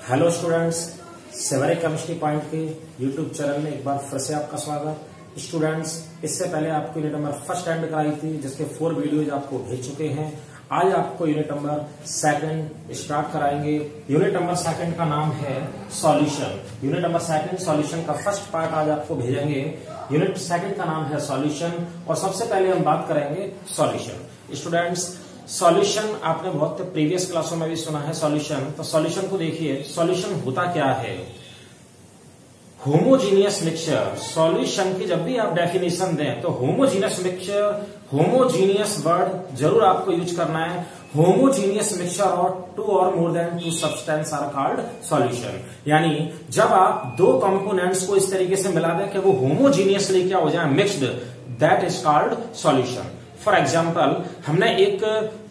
Hello students, severe chemistry point के YouTube channel में एक बार फिर से आपका स्वागत। स्टूडेंट्स, इससे पहले आपको यूनिट नंबर फर्स्ट एंड कराई थी, जिसके 4 वीडियोज आपको भेज चुके हैं। आज आपको यूनिट नंबर सेकंड स्टार्ट कराएंगे। यूनिट नंबर सेकंड का नाम है solution. Unit number second solution का फर्स्ट पार्ट आज आपको भेजेंगे। यूनिट सेकंड का नाम है सॉल्यूशन और सबसे पहले हम बात करेंगे सॉल्यूशन। स्टूडेंट्स, सॉल्यूशन आपने बहुत प्रीवियस क्लासों में भी सुना है सॉल्यूशन। तो सॉल्यूशन को देखिए, सॉल्यूशन होता क्या है? Homogeneous mixture. सॉल्यूशन की जब भी आप डेफिनेशन दें तो होमोजीनियस मिक्सचर, होमोजीनियस वर्ड जरूर आपको यूज करना है। होमोजीनियस मिक्सचर और 2 और more than 2 substance are called solution. यानी जब आप 2 कंपोनेंट्स को इस तरीके से मिला दें कि वो होमोजीनियसली क्या हो जाए, mixed, that is called solution. For example, हमने एक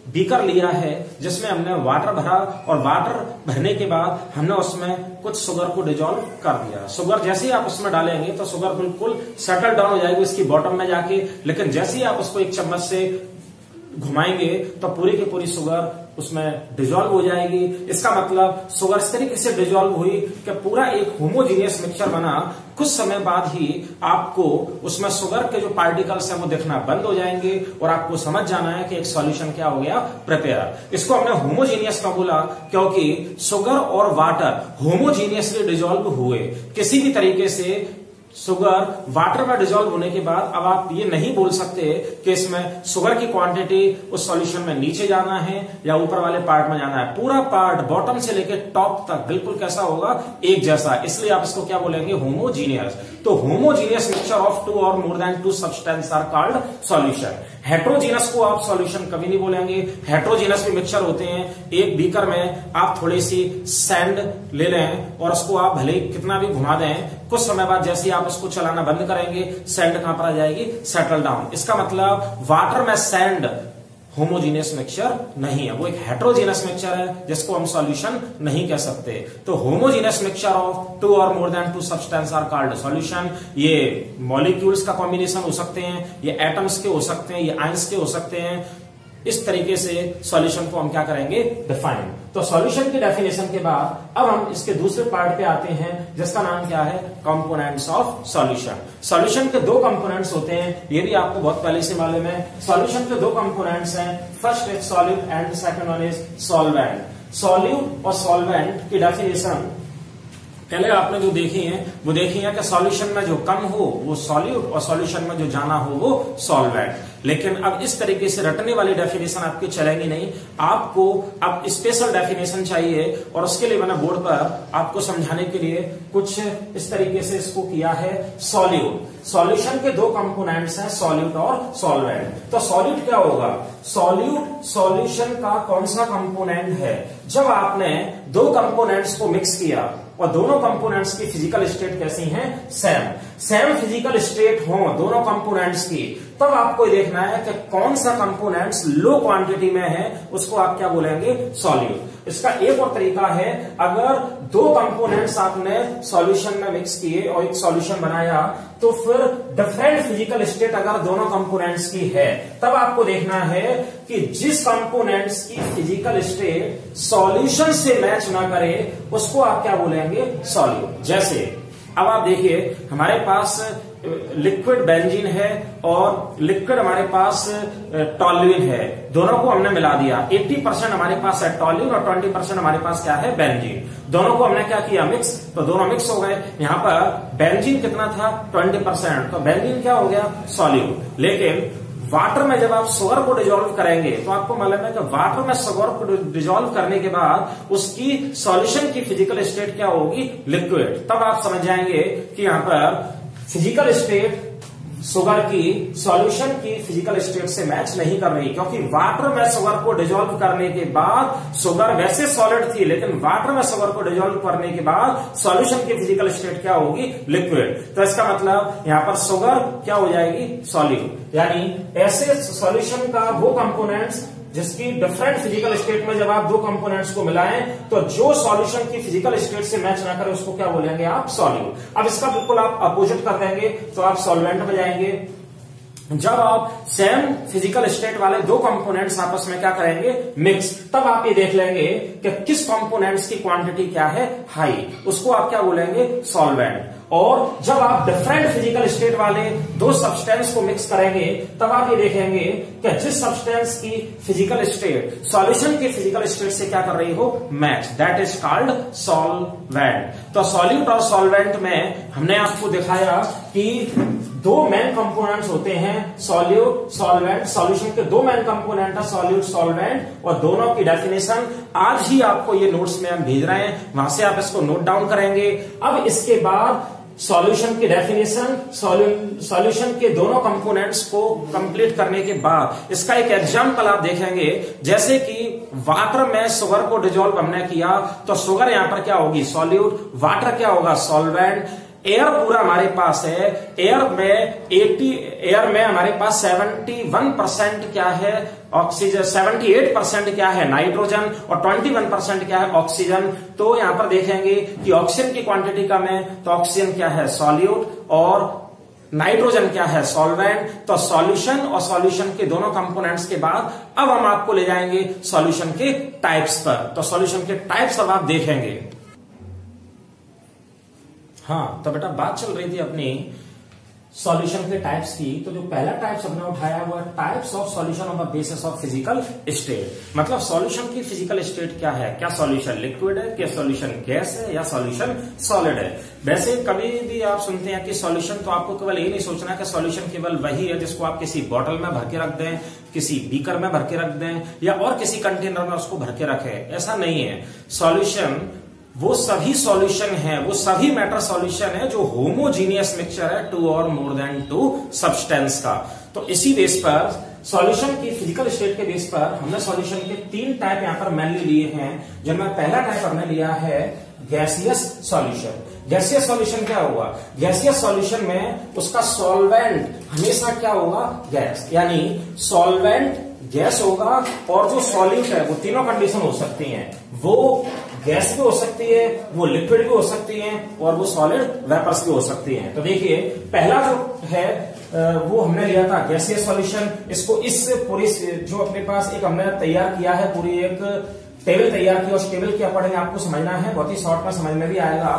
बीकर लिया है जिसमें हमने वाटर भरा और वाटर भरने के बाद हमने उसमें कुछ शुगर को डिजोल्व कर दिया। शुगर जैसे ही आप उसमें डालेंगे तो शुगर बिल्कुल सेटल डाउन हो जाएगी इसकी बॉटम में जाके, लेकिन जैसे ही आप उसको एक चम्मच से घुमाएंगे तो पूरी की पूरी शुगर उसमें डिजोल्व हो जाएगी। इसका मतलब शुगर इस तरीके से डिजोल्व हुई कि पूरा एक होमोजीनियस मिक्सचर बना। कुछ समय बाद ही आपको उसमें शुगर के जो पार्टिकल्स हैं वो दिखना बंद हो जाएंगे और आपको समझ जाना है कि एक सॉल्यूशन क्या हो गया, प्रिपेयर। इसको हमने होमोजीनियस क्यों बोला? क्योंकि शुगर और वाटर होमोजीनियसली डिजोल्व हुए। किसी भी तरीके से शुगर वाटर में डिजोल्व होने के बाद अब आप ये नहीं बोल सकते कि इसमें शुगर की क्वांटिटी उस सॉल्यूशन में नीचे जाना है या ऊपर वाले पार्ट में जाना है। पूरा पार्ट बॉटम से लेकर टॉप तक बिल्कुल कैसा होगा, एक जैसा। इसलिए आप इसको क्या बोलेंगे, होमोजीनियस। तो होमोजीनियस मिक्सचर ऑफ 2 और more than 2 substance are called solution. Heterogeneous को आप सॉल्यूशन कभी नहीं बोलेंगे। हेट्रोजीनस भी मिक्सचर होते हैं। एक बीकर में आप थोड़ी सी सैंड ले लें और उसको आप भले कितना भी घुमा दें, कुछ समय बाद जैसे आप उसको चलाना बंद करेंगे, सैंड कहां पर आ जाएगी, सेटल डाउन। इसका मतलब वाटर में सैंड होमोजीनियस मिक्सचर नहीं है, वो एक हेट्रोजीनियस मिक्सचर है जिसको हम सॉल्यूशन नहीं कह सकते। तो होमोजीनियस मिक्सचर ऑफ 2 और more than 2 substance are called solution. ये मॉलिक्यूल्स का कॉम्बिनेशन हो सकते हैं, ये एटम्स के हो सकते हैं, ये आयंस के हो सकते हैं। इस तरीके से सॉल्यूशन को हम क्या करेंगे, डिफाइन। तो सॉल्यूशन की डेफिनेशन के बाद अब हम इसके दूसरे पार्ट पे आते हैं जिसका नाम क्या है, कंपोनेंट्स ऑफ सॉल्यूशन। सॉल्यूशन के 2 कंपोनेंट्स होते हैं, ये भी आपको बहुत पहले से मालूम है। सॉल्यूशन के 2 कंपोनेंट्स हैं, first is solute and second one is solvent. Solute और सॉल्वेंट की डेफिनेशन पहले आपने जो देखी है कि सॉल्यूशन में जो कम हो वो सॉल्यूट और सॉल्यूशन में जो जाना हो वो सॉल्वेंट। लेकिन अब इस तरीके से रटने वाली डेफिनेशन आपकी चलेगी नहीं, आपको अब स्पेशल डेफिनेशन चाहिए और उसके लिए मैंने बोर्ड पर आपको समझाने के लिए कुछ इस तरीके से इसको किया है। सॉल्यूट, सॉल्यूशन के 2 कंपोनेंट्स हैं, सॉल्यूट और सॉल्वेंट। तो सॉल्यूट क्या होगा? सॉल्यूट सॉल्यूशन का कौन सा कंपोनेंट है? जब आपने 2 कंपोनेंट्स को मिक्स किया और दोनों कंपोनेंट्स की फिजिकल स्टेट कैसी है, सेम फिजिकल स्टेट हो दोनों कंपोनेंट्स की, तब आपको देखना है कि कौन सा कंपोनेंट्स लो क्वांटिटी में है, उसको आप क्या बोलेंगे, सॉल्यूट। इसका एक और तरीका है, अगर 2 कंपोनेंट्स आपने सॉल्यूशन में मिक्स किए और एक सॉल्यूशन बनाया तो फिर डिफरेंट फिजिकल स्टेट अगर दोनों कंपोनेंट्स की है, तब आपको देखना है कि जिस कंपोनेंट्स की फिजिकल स्टेट सॉल्यूशन से मैच ना करे उसको आप क्या बोलेंगे, सॉल्यूट। जैसे अब आप देखिए, हमारे पास लिक्विड बेंजीन है और लिक्विड हमारे पास टॉल्यूइन है। दोनों को हमने मिला दिया, 80% हमारे पास है टॉल्यूइन और 20% हमारे पास क्या है, बेंजीन। दोनों को हमने क्या किया, मिक्स। तो दोनों मिक्स हो गए। यहाँ पर बेंजीन कितना था, 20%, तो बेंजीन क्या हो गया, सॉल्यूट। लेकिन वाटर में जब आप शुगर को डिजोल्व करेंगे तो आपको मालूम है कि वाटर में शुगर को डिजोल्व करने के बाद उसकी सॉल्यूशन की फिजिकल स्टेट क्या होगी, लिक्विड। तब आप समझ जाएंगे कि यहाँ पर फिजिकल स्टेट शुगर की सॉल्यूशन की फिजिकल स्टेट से मैच नहीं कर रही, क्योंकि वाटर में शुगर को डिजोल्व करने के बाद शुगर वैसे सॉलिड थी, लेकिन वाटर में शुगर को डिजोल्व करने के बाद सॉल्यूशन की फिजिकल स्टेट क्या होगी, लिक्विड। तो इसका मतलब यहाँ पर शुगर क्या हो जाएगी, सॉल्यूट। यानी ऐसे सॉल्यूशन का वो कंपोनेंट्स जिसकी डिफरेंट फिजिकल स्टेट में जब आप 2 कंपोनेंट्स को मिलाएं तो जो सॉल्यूशन की फिजिकल स्टेट से मैच ना करे उसको क्या बोलेंगे आप, सॉल्यूट। अब इसका बिल्कुल आप अपोजिट कर देंगे तो आप सॉल्वेंट में जाएंगे। जब आप सेम फिजिकल स्टेट वाले दो कंपोनेंट्स आपस में क्या करेंगे, मिक्स, तब आप ये देख लेंगे कि किस कंपोनेंट्स की क्वांटिटी क्या है, हाई, उसको आप क्या बोलेंगे, सॉल्वेंट। और जब आप डिफरेंट फिजिकल स्टेट वाले दो सब्सटेंस को मिक्स करेंगे तब आप ये देखेंगे कि जिस सब्सटेंस की फिजिकल स्टेट सॉल्यूशन के फिजिकल स्टेट से क्या कर रही हो, match, that is called solvent. तो सॉल्यूट और सॉल्वेंट में हमने आपको दिखाया कि दो मेन कंपोनेंट्स होते हैं, सॉल्यूट, सॉल्वेंट। सॉल्यूशन के दो मेन कंपोनेंट है, सॉल्यूट, सॉल्वेंट, और दोनों की डेफिनेशन आज ही आपको ये नोट्स में हम भेज रहे हैं, वहां से आप इसको नोट डाउन करेंगे। अब इसके बाद सॉल्यूशन की डेफिनेशन, सॉल्यूशन के दोनों कंपोनेंट्स को कंप्लीट करने के बाद इसका एक एग्जांपल आप देखेंगे, जैसे कि वाटर में शुगर को डिजोल्व हमने किया तो शुगर यहां पर क्या होगी, सॉल्यूट, वाटर क्या होगा, सॉल्वेंट। एयर पूरा हमारे पास है, एयर में हमारे पास 71% क्या है, ऑक्सीजन, 78% क्या है, नाइट्रोजन, और 21% क्या है, ऑक्सीजन। तो यहां पर देखेंगे कि ऑक्सीजन की क्वांटिटी कम है तो ऑक्सीजन क्या है, सॉल्यूट, और नाइट्रोजन क्या है, सॉल्वेंट। तो सॉल्यूशन और सॉल्यूशन के दोनों कंपोनेंट्स के बाद अब हम आपको ले जाएंगे सॉल्यूशन के टाइप्स पर। तो सॉल्यूशन के टाइप्स अब आप देखेंगे। हाँ, तो बेटा बात चल रही थी अपनी सॉल्यूशन के टाइप्स की। तो जो पहला टाइप्स हमने उठाया वो है types of solution on the basis of physical state. मतलब सॉल्यूशन की फिजिकल स्टेट क्या है, क्या सॉल्यूशन लिक्विड है, क्या सॉल्यूशन गैस है, या सॉल्यूशन सॉलिड है। वैसे कभी भी आप सुनते हैं कि सॉल्यूशन, तो आपको केवल ये नहीं सोचना कि सॉल्यूशन केवल वही है जिसको आप किसी बॉटल में भर के रख दें, किसी बीकर में भर के रख दें, या और किसी कंटेनर में उसको भर के रखें, ऐसा नहीं है। सॉल्यूशन वो सभी सॉल्यूशन है, वो सभी मैटर सॉल्यूशन है जो होमोजीनियस मिक्सचर है टू और मोर देन टू सब्सटेंस का। तो इसी बेस पर सॉल्यूशन की फिजिकल स्टेट के बेस पर हमने सॉल्यूशन के तीन टाइप यहां पर मेनली लिए हैं, जिनमें पहला टाइप हमने लिया है गैसियस सॉल्यूशन। गैसियस सॉल्यूशन क्या होगा, गैसियस सॉल्यूशन में उसका सॉल्वेंट हमेशा क्या होगा, गैस, यानी सॉल्वेंट गैस होगा, और जो सॉल्यूट है वो तीनों कंडीशन हो सकती हैं, वो गैस भी हो सकती है, वो लिक्विड भी हो सकती है, और वो सॉलिड वेपर्स भी हो सकती हैं। तो देखिए पहला जो है वो हमने लिया था गैसियस सॉल्यूशन। इसको इस पूरी जो अपने पास एक हमने तैयार किया है, पूरी एक टेबल तैयार की, उस टेबल के अकॉर्डिंग आपको समझना है, बहुत ही शॉर्ट में समझ में भी आएगा।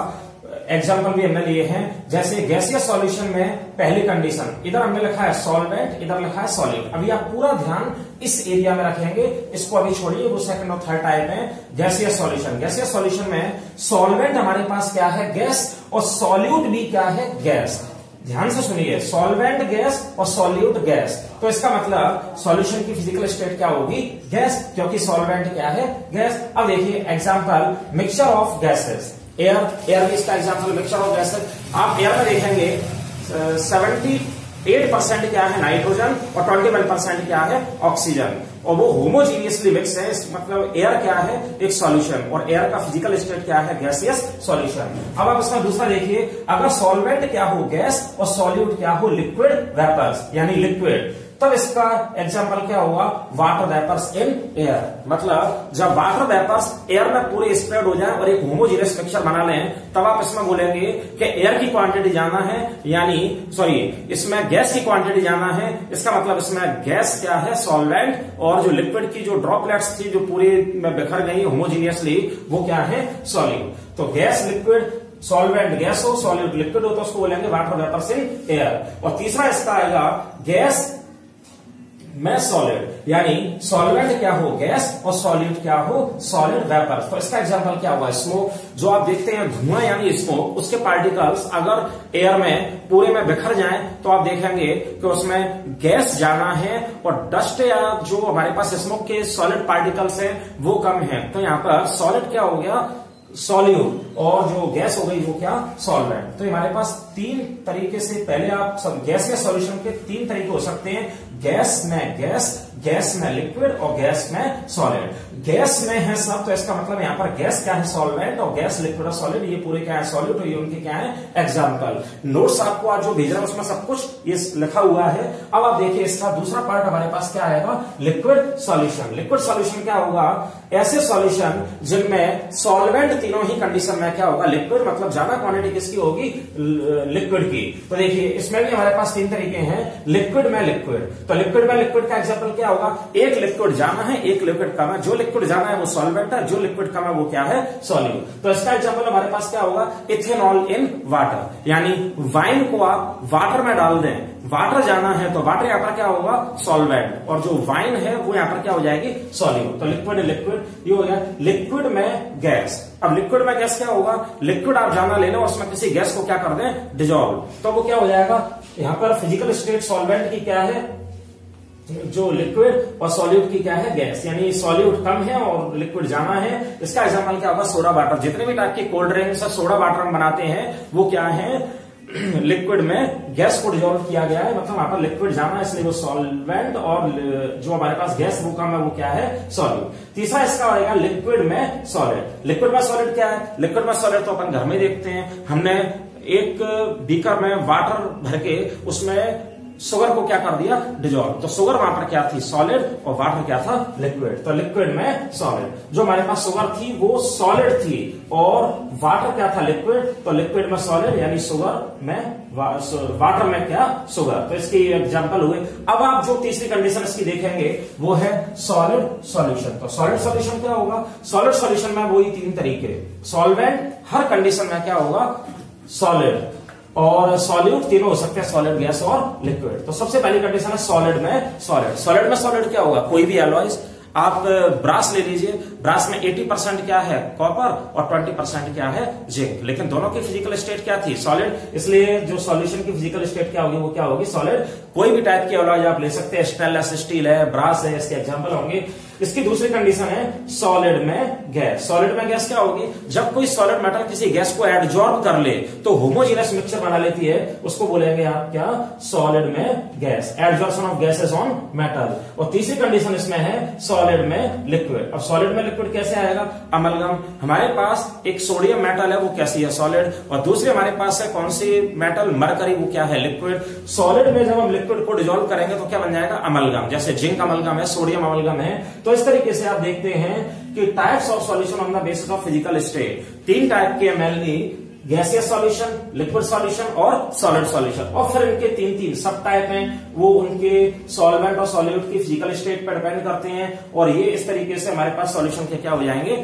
एग्जाम्पल भी हमने लिए हैं, जैसे गैसियस सॉल्यूशन में पहली कंडीशन, इधर हमने लिखा है सॉल्वेंट, इधर लिखा है सॉलिड। अभी आप पूरा ध्यान इस एरिया में रखेंगे, इसको अभी छोड़िए, वो सेकंड और थर्ड टाइप है गैसियस सॉल्यूशन। गैसियस सॉल्यूशन में सॉल्वेंट हमारे पास क्या है, गैस, और सॉल्यूट भी क्या है, गैस। ध्यान से सुनिए, सॉल्वेंट गैस और सॉल्यूट गैस। तो इसका मतलब सॉल्यूशन की फिजिकल स्टेट क्या होगी, गैस, क्योंकि सॉल्वेंट क्या है, गैस। अब देखिए example, mixture of gases, air भी इसका एग्जांपल, मिक्सचर ऑफ गैसेस। आप एयर में देखेंगे 78% क्या है नाइट्रोजन, और 21% क्या है ऑक्सीजन, और वो होमोजीनियसली मिक्स है। मतलब एयर क्या है, एक सॉल्यूशन, और एयर का फिजिकल स्टेट क्या है, गैसियस सॉल्यूशन। अब आप इसमें दूसरा देखिए, अगर सॉल्वेंट क्या हो, गैस, और सॉल्यूट क्या हो, लिक्विड वेपर्स, यानी लिक्विड, तब इसका एग्जांपल क्या होगा, वाटर वेपर्स इन एयर। मतलब जब वाटर वेपर्स एयर में पूरे स्प्रेड हो जाए और एक होमोजीनियस मिक्सचर बना लें, तब आप इसमें बोलेंगे कि एयर की क्वांटिटी जाना है, यानी सॉरी, इसमें गैस की क्वांटिटी जाना है। इसका मतलब इसमें गैस क्या है, सॉल्वेंट, और जो लिक्विड की जो ड्रॉपलेट्स थी जो पूरे में बिखर गई होमोजीनियसली, वो क्या है, सॉल्यूट। तो गैस लिक्विड, सॉल्वेंट गैस हो, सॉल्यूट लिक्विड हो, तो उसको बोलेंगे वाटर वेपर्स इन एयर। और तीसरा इसका आएगा गैस में सॉलिड, यानी सॉल्वेंट क्या हो, गैस, और सॉल्यूट क्या हो, सॉलिड वेपर। तो इसका एग्जांपल क्या हुआ, स्मोक। जो आप देखते हैं धुआं यानी स्मोक, उसके पार्टिकल्स अगर एयर में पूरे में बिखर जाएं तो आप देखेंगे कि उसमें गैस जाना है, और डस्ट या जो हमारे पास स्मोक के सॉलिड पार्टिकल्स हैं वो कम है। तो यहां पर सॉलिड क्या हो गया, सॉल्यूट, और जो गैस हो गई वो क्या, सॉल्वेंट। तो हमारे पास तीन तरीके से, पहले आप सब गैस के सॉल्यूशन के तीन तरीके हो सकते हैं, गैस में गैस, गैस में लिक्विड और गैस में सॉलिड। गैस में है सब, तो इसका मतलब यहाँ पर गैस क्या है सॉल्वेंट, और गैस लिक्विड और सॉलिड ये पूरे क्या है सॉल्यूट, और ये उनके क्या है एग्जाम्पल। नोट्स आपको आज जो भेज रहा है उसमें सब कुछ ये लिखा हुआ है। अब आप देखिए इसका दूसरा पार्ट हमारे पास क्या आएगा, लिक्विड सॉल्यूशन। लिक्विड सॉल्यूशन क्या होगा, ऐसे सॉल्यूशन जिनमें सॉल्वेंट तीनों ही कंडीशन में क्या होगा लिक्विड, मतलब ज्यादा क्वांटिटी किसकी होगी लिक्विड की। तो देखिए इसमें भी हमारे पास तीन तरीके हैं, लिक्विड में लिक्विड। तो लिक्विड में लिक्विड का एग्जांपल क्या होगा, एक लिक्विड जाना है एक लिक्विड कम है, जो लिक्विड जाना है वो सॉल्वेंट है, जो लिक्विड कम है वो क्या है सॉल्यूट। तो इसका एग्जांपल हमारे पास क्या होगा, इथेनॉल इन वाटर, यानी वाइन को आप वाटर में डाल दें, वाटर जाना है तो वाटर यहां पर क्या होगा सॉल्वेंट, और जो वाइन है वो यहां पर क्या हो जाएगी सॉल्यूट। तो लिक्विड लिक्विड ये हो गया। लिक्विड में गैस, अब लिक्विड में गैस क्या होगा, लिक्विड आप जाना ले लो उसमें किसी गैस को क्या कर दें डिजोल्व, तो वो क्या हो जाएगा, यहां पर फिजिकल स्टेट सॉल्वेंट की क्या है जो लिक्विड, और सॉल्यूट की क्या है गैस, यानी सॉल्यूट कम है और लिक्विड जाना है। इसका एग्जांपल क्या होगा, सोडा वाटर। जितने भी टाइप के कोल्ड ड्रिंक्स सोडा वाटर हम बनाते हैं वो क्या है लिक्विड में गैस को डिजोल्व किया गया है, मतलब वहां पर लिक्विड जाना है इसलिए वो सॉल्वेंट, और जो हमारे पास गैस वो कम है वो क्या है सॉल्यूट। तीसरा इसका आएगा लिक्विड में सॉलिड। लिक्विड में सॉलिड क्या है, लिक्विड में सॉलिड तो अपन घर में देखते हैं, हमने एक बीकर में वाटर भर के उसमें शुगर को क्या कर दिया डिजोल्व, तो शुगर वहां पर क्या थी सॉलिड और वाटर क्या था लिक्विड। तो लिक्विड में सॉलिड, जो हमारे पास शुगर थी वो सॉलिड थी और वाटर क्या था लिक्विड, तो लिक्विड में सॉलिड यानी शुगर में वाटर में क्या शुगर। तो इसके एग्जांपल हुए। अब आप जो तीसरी कंडीशन इसकी देखेंगे वो है सॉलिड सॉल्यूशन। तो सॉलिड सॉल्यूशन क्या होगा, सॉलिड सॉल्यूशन में वही तीन तरीके, सॉल्वेंट हर कंडीशन में क्या होगा सॉलिड, और सॉल्यूट तीनों हो सकते हैं सॉलिड गैस और लिक्विड। तो सबसे पहली कंडीशन है सॉलिड में सॉलिड। सॉलिड में सॉलिड क्या होगा, कोई भी एलॉयज, आप ब्रास ले लीजिए, ब्रास में 80% क्या है कॉपर और 20% क्या है जिंक, लेकिन दोनों की फिजिकल स्टेट क्या थी सॉलिड, इसलिए जो सॉल्यूशन की फिजिकल स्टेट क्या होगी वो क्या होगी सॉलिड। कोई भी टाइप की एलॉय आप ले सकते हैं, स्टेनलेस स्टील है, ब्रास है, इसके एग्जांपल होंगे। इसकी दूसरी कंडीशन है सॉलिड में गैस। सॉलिड में गैस क्या होगी, जब कोई सॉलिड मेटल किसी गैस को एडजॉर्ब कर ले तो होमोजेनस मिक्सचर बना लेती है, उसको बोलेंगे आप क्या सॉलिड में gas, adsorption of gases on metal. और तीसरी कंडीशन इसमें है सॉलिड में लिक्विड। अब सॉलिड में लिक्विड कैसे आएगा, अमलगम, हमारे पास एक सोडियम मेटल है वो कैसी है सॉलिड, और दूसरी हमारे पास है कौन सी मेटल मरकरी, वो क्या है लिक्विड। सॉलिड में जब हम लिक्विड को डिजोल्व करेंगे तो क्या बन जाएगा अमलगम, जैसे जिंक अमलगम है, सोडियम अमलगम है। तो इस तरीके से आप देखते हैं कि types of solution on the basis of physical state, तीन टाइप के mainly gaseous solution, liquid solution और सॉलिड सॉल्यूशन, और फिर इनके तीन तीन सब टाइप हैं, वो उनके सॉल्वेंट और सॉल्यूट की फिजिकल स्टेट पर डिपेंड करते हैं। और ये इस तरीके से हमारे पास सॉल्यूशन के क्या हो जाएंगे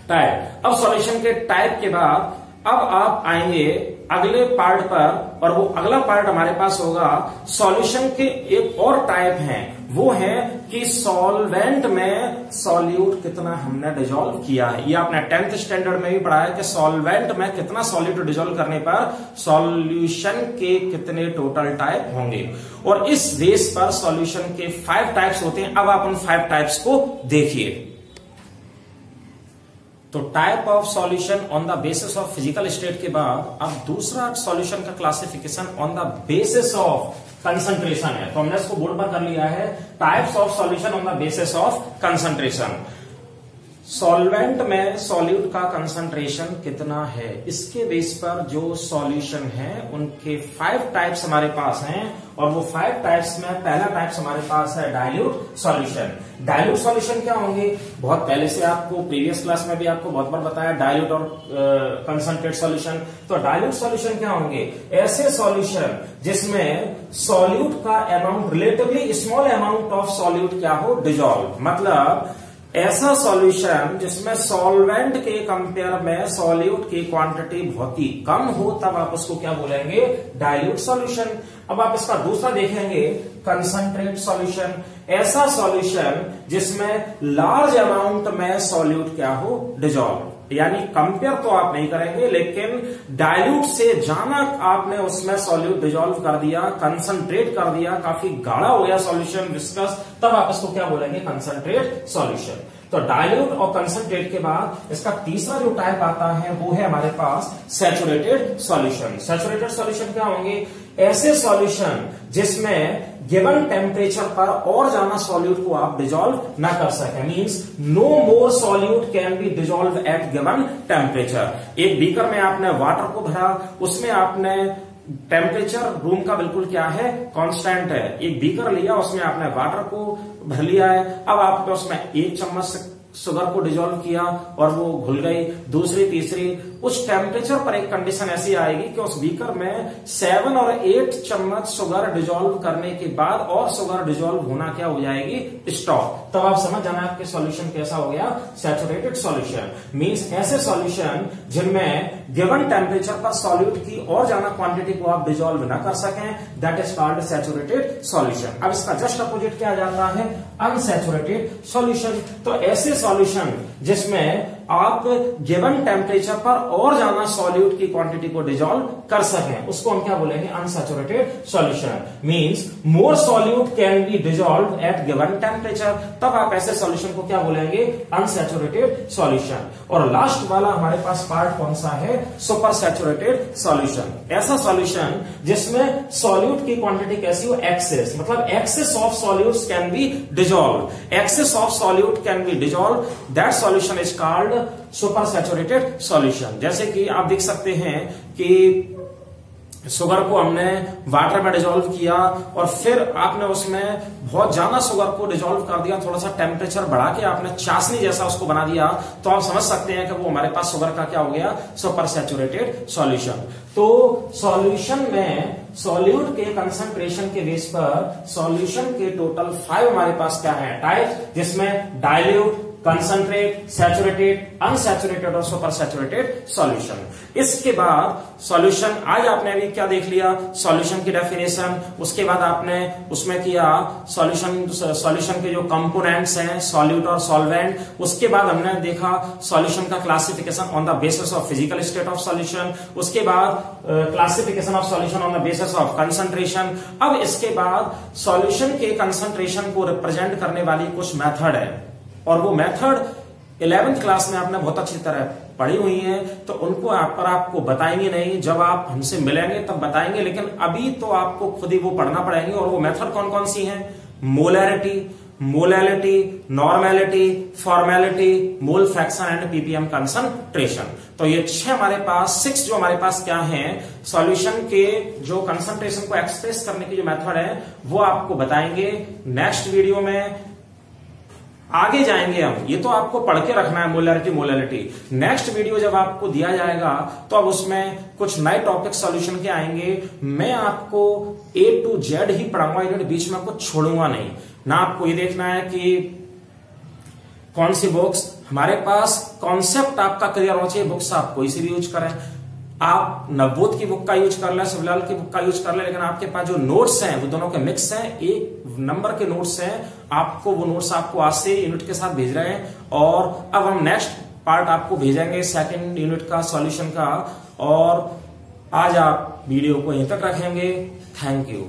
टाइप। अब सॉल्यूशन के टाइप के बाद अब आप आएंगे अगले पार्ट पर, और वो अगला पार्ट हमारे पास होगा सॉल्यूशन के एक और टाइप हैं, वो है कि सॉल्वेंट में सॉल्यूट कितना हमने डिजोल्व किया है। ये आपने 10th स्टैंडर्ड में भी पढ़ा है कि सॉल्वेंट में कितना सॉल्यूट डिजोल्व करने पर सॉल्यूशन के कितने टोटल टाइप होंगे, और इस बेस पर सॉल्यूशन के 5 टाइप्स होते हैं। अब आप उन 5 टाइप्स को देखिए। तो type of solution on the basis of physical state के बाद अब दूसरा सॉल्यूशन का classification on the basis of concentration है। तो हमने इसको बोर्ड पर कर लिया है, types of solution on the basis of concentration. Solvent में सॉल्यूट का कंसंट्रेशन कितना है, इसके बेस पर जो सॉल्यूशन है उनके 5 टाइप्स हमारे पास हैं, और वो 5 टाइप्स में पहला टाइप्स हमारे पास है डाइल्यूट सॉल्यूशन। डाइल्यूट सॉल्यूशन क्या होंगे, बहुत पहले से आपको प्रीवियस क्लास में भी आपको बहुत बार बताया डाइल्यूट और कंसंट्रेट सॉल्यूशन। तो डाइल्यूट सॉल्यूशन क्या होंगे, ऐसे सॉल्यूशन जिसमें सॉल्यूट का amount relatively small amount of solute क्या हो डिजोल्व, मतलब ऐसा सॉल्यूशन जिसमें सॉल्वेंट के कंपेयर में सॉल्यूट की क्वांटिटी बहुत ही कम हो, तब आप उसको क्या बोलेंगे डाइल्यूट सॉल्यूशन। अब आप इसका दूसरा देखेंगे कंसंट्रेट सॉल्यूशन, ऐसा सॉल्यूशन जिसमें लार्ज अमाउंट में सॉल्यूट क्या हो डिजोल्व, यानी कंपेयर तो आप नहीं करेंगे लेकिन डाइल्यूट से ज्यादा आपने उसमें सॉल्यूट डिजोल्व कर दिया, कंसंट्रेट कर दिया, काफी गाढ़ा हो गया सॉल्यूशन विस्कस, तब आप इसको क्या बोलेंगे कंसंट्रेट सॉल्यूशन। तो डाइल्यूट और कंसंट्रेट के बाद इसका तीसरा जो टाइप आता है वो है हमारे पास सैचुरेटेड सॉल्यूशन। सैचुरेटेड सॉल्यूशन क्या होंगे, ऐसे सॉल्यूशन जिसमें गिवन टेम्परेचर पर और ज्यादा सॉल्यूट को आप डिजोल्व ना कर सके, means no more solute can be dissolve at given temperature. एक बीकर में आपने वाटर को भरा, उसमें आपने टेम्परेचर रूम का बिल्कुल क्या है, कांस्टेंट है। एक बीकर लिया, उसमें आपने वाटर को भर लिया है, अब आपने उसमें 1 चम्मच शुगर को डिजोल्व किया और वो घुल गई, दूसरी तीसरी, उस टेम्परेचर पर एक कंडीशन ऐसी आएगी कि उस बीकर में 7 और 8 चम्मच शुगर डिजोल्व करने के बाद और शुगर डिजोल्व होना क्या हो जाएगी, स्टॉप। तब आप समझ जाना आपके सॉल्यूशन कैसा हो गया, सैचुरेटेड सॉल्यूशन। मींस ऐसे सॉल्यूशन जिनमें गिवन टेम्परेचर पर सॉल्यूट की और ज्यादा क्वांटिटी को आप डिजोल्व ना कर सकें, that is called saturated solution. अब इसका जस्ट अपोजिट क्या आ जाता है, अनसैचुरेटेड सॉल्यूशन। तो ऐसे सॉल्यूशन जिसमें आप गिवन टेम्परेचर पर और ज्यादा सॉल्यूट की क्वांटिटी को डिजोल्व कर सकें, उसको हम क्या बोलेंगे, unsaturated solution. Means more solute can be dissolve at given temperature, तब आप ऐसे सॉल्यूशन को क्या बोलेंगे, अनसैचुरेटेड सॉल्यूशन। और लास्ट वाला हमारे पास पार्ट कौन सा है, सुपर सैचुरेटेड सॉल्यूशन। ऐसा सॉल्यूशन जिसमें सॉल्यूट की क्वांटिटी कैसी हो, एक्सेस, मतलब excess of solutes can be dissolve, excess of solute can be dissolve, that solution is called super saturated solution. जैसे कि आप देख सकते हैं कि शुगर को हमने वाटर में डिजोल्व किया और फिर आपने उसमें बहुत ज्यादा शुगर को डिजोल्व कर दिया, थोड़ा सा टेम्परेचर बढ़ा के आपने चाशनी जैसा उसको बना दिया, तो आप समझ सकते हैं कि वो हमारे पास शुगर का क्या हो गया, सुपर सैचुरेटेड सॉल्यूशन। तो सॉल्यूशन में सॉल्यूट के कंसंट्रेशन के बेस पर सॉल्यूशन के टोटल 5 हमारे पास क्या है, टाइप, जिसमें डाइल्यूट, कंसंट्रेट, सैचुरेटेड, अनसैचुरेटेड और सुपर सैचुरेटेड सॉल्यूशन। इसके बाद सॉल्यूशन, आज आपने अभी क्या देख लिया, सॉल्यूशन की डेफिनेशन, उसके बाद आपने उसमें किया सॉल्यूशन के जो कंपोनेंट्स हैं, सॉल्यूट और सॉल्वेंट, उसके बाद हमने देखा सॉल्यूशन का classification on the basis of physical state of solution, उसके बाद classification of solution on the basis of concentration. अब इसके बाद सॉल्यूशन के कंसंट्रेशन को रिप्रेजेंट करने वाली कुछ मेथड है, और वो मेथड 11th क्लास में आपने बहुत अच्छी तरह पढ़ी हुई है, तो उनको आपको बताएंगे नहीं, जब आप हमसे मिलेंगे तब बताएंगे, लेकिन अभी तो आपको खुद ही वो पढ़ना पड़ेंगे। और वो मेथड कौन कौन सी हैं, molarity, molality, normality, formality, mole fraction and ppm concentration. तो ये 6 हमारे पास, 6 जो हमारे पास क्या है, सॉल्यूशन के जो कंसंट्रेशन को एक्सप्रेस करने की जो मेथड है वो आपको बताएंगे नेक्स्ट वीडियो में। आगे जाएंगे हम, ये तो आपको पढ़ के रखना है मोलैरिटी, मोलैलिटी। नेक्स्ट वीडियो जब आपको दिया जाएगा तो अब उसमें कुछ नए टॉपिक सॉल्यूशन के आएंगे, मैं आपको A to Z ही पढ़ाऊंगा, इन्हें बीच में कुछ छोड़ूंगा नहीं ना। आपको ये देखना है कि कौन सी बुक्स हमारे पास, कॉन्सेप्ट आपका क्लियर होना चाहिए, बुक्स आप कोई सी भी यूज करें, आप नवबोध की बुक का यूज कर लें, शिवलाल की बुक का यूज कर लें, लेकिन आपके पास जो नोट्स हैं वो दोनों के मिक्स हैं, एक नंबर के नोट्स हैं, आपको वो नोट्स आपको आज से यूनिट के साथ भेज रहे हैं। और अब हम नेक्स्ट पार्ट आपको भेजेंगे सेकंड यूनिट का सॉल्यूशन का, और आज आप वीडियो को यहीं तक रखेंगे। Thank you.